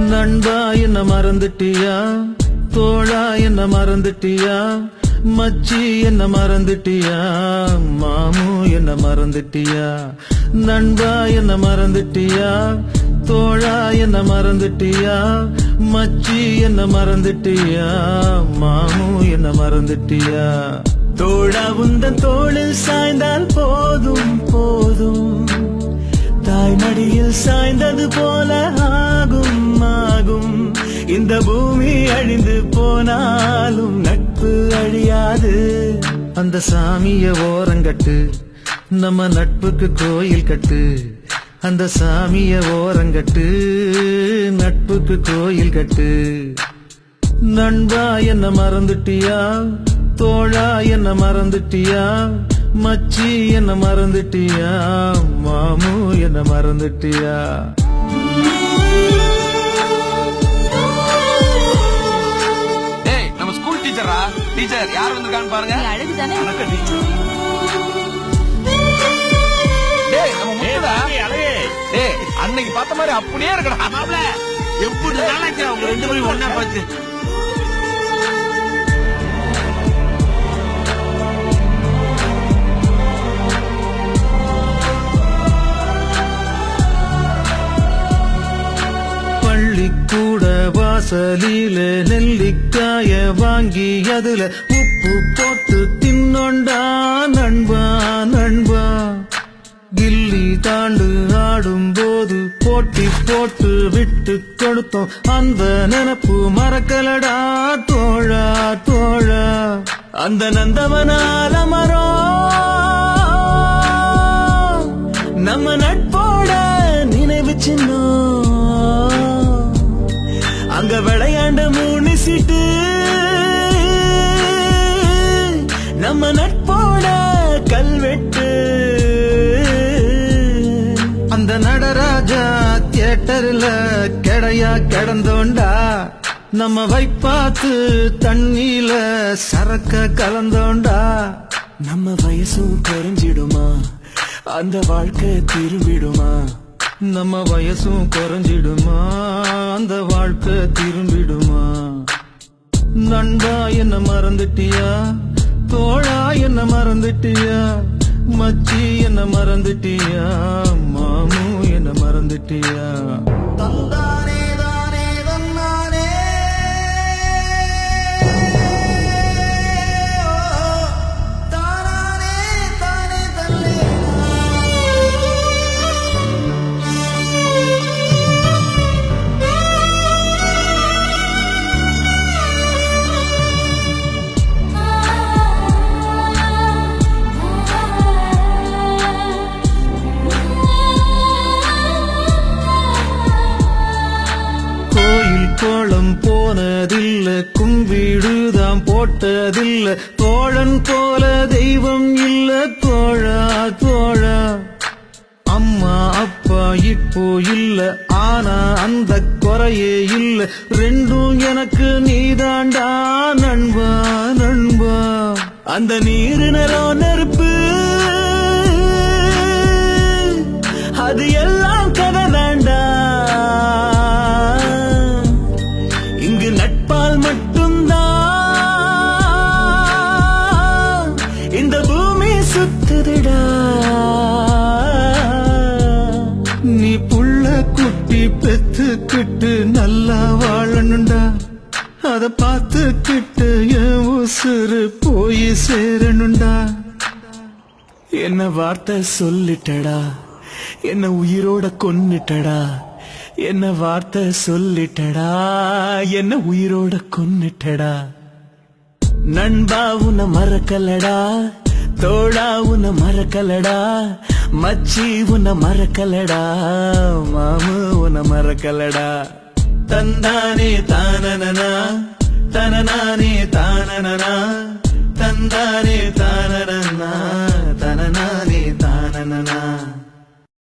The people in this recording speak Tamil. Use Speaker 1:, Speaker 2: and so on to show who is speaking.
Speaker 1: நண்பா என்ன மறந்துட்டியா, தோழா என்ன மறந்துட்டியா, மச்சி என்ன மறந்துட்டியா, மாமு என்ன மறந்துட்டியா. நண்பா என்ன மறந்துட்டியா, தோழா என்ன மறந்துட்டியா, மச்சி என்ன மறந்துட்டியா, மாமு என்ன மறந்துட்டியா. தோழா உந்தன் தோளில் சாய்ந்தால் போதும் போதும், தாய் மடியில் சாய்ந்தது போல ஆகும் ஆகும். இந்த பூமி அழிந்து போனாலும் நட்பு அழியாது. அந்த சாமிய ஓரங்கட்டு, நம்ம நட்புக்கு கோயில் கட்டு. அந்த சாமிய ஓரங்கட்டு, நட்புக்கு கோயில் கட்டு. நண்பா என்ன மறந்துட்டியா, தோழா என்ன மறந்துட்டியா, மச்சி என்ன மறந்துட்டியா, மாமு என்ன மறந்துட்டியா.
Speaker 2: டேய் நம்ம ஸ்கூல் டீச்சரா, டீச்சர் யார் வந்திருக்கான்னு பாருங்க.
Speaker 3: அழகுதானே?
Speaker 2: வணக்கம் டீச்சர். டேய் நம்ம முத்துடா. டேய் அன்னைக்கு பார்த்த மாதிரி அப்படியே இருக்கடா. மாப்ள எப்படி நாளாச்சு அவங்க ரெண்டு பேரும் ஒண்ணா பார்த்து.
Speaker 1: பள்ளிக்கூட வாசலில நெல்லிக்காய வாங்கி அதுல உப்பு போட்டு தின்னொண்டா நண்பா நண்பா. கில்லி தாண்டு ஆடும் போது போட்டி போட்டு விட்டு கொடுத்தோம், அந்த நினப்பு மறக்கலடா தோழா தோழா. அந்த நந்தவனால மரம் நம்ம நட்போட நினைவு சின்னம். அங்க விளையாண்ட மூணு சீட்டு நம்ம நட்போட கல்வெட்டு. அந்த நடராஜா தியேட்டர்ல கிடையா கிடந்தோண்டா, நம்ம வைப்பாத்து தண்ணியில சரக்க கலந்தோண்டா. நம்ம வயசும் குறைஞ்சிடுமா, அந்த வாழ்க்கை திரும்பிடுமா. நம்ம வயசும் குறைஞ்சிடுமா, அந்த வாழ்க்கை திரும்பிடுமா. நண்பா என்ன மறந்துட்டியா, தோழா என்ன மறந்துட்டியா, மச்சி என்ன மறந்துட்டியா, மாமு என்ன மறந்துட்டியா. தந்தானே தானே தந்தானே, தானே தானே தல்லே. கோலம் போனதில்ல, கும்பிடுதாம் போட்டதில்ல, தோழன் போல தெய்வம் இல்ல தோழா தோழா. அம்மா அப்பா இப்போ இல்ல, ஆனா அந்த குறையே இல்ல, ரெண்டும் எனக்கு நீதாண்டா நண்பா நண்பா. அந்த நீரு நிறம் நெருப்பு, அது எல்லாம் கதை தாண்டா. நட்பால் மட்டும்தான் இந்த பூமி சுத்துதுடா. நீ புள்ள குட்டி பெத்துக்கிட்டு நல்லா வாழணுண்டா, அத பார்த்துக்கிட்டு என் உசுறு போய் சேரணுண்டா. என்ன வார்த்தை சொல்லிட்டடா, என்ன உயிரோட கொன்னுட்டடா. என்ன வார்த்தை சொல்லிட்டடா, என்ன உயிரோட கொன்னுட்டடா. நண்பா உன்னை மறக்கலடா, தோழா உன்னை மறக்கலடா, மச்சி உன்னை மறக்கலடா, மாமு உன்னை மறக்கலடா. தந்தானே தானனா தனநானே தானனா, தந்தானே தானனா தனநானே தானனா.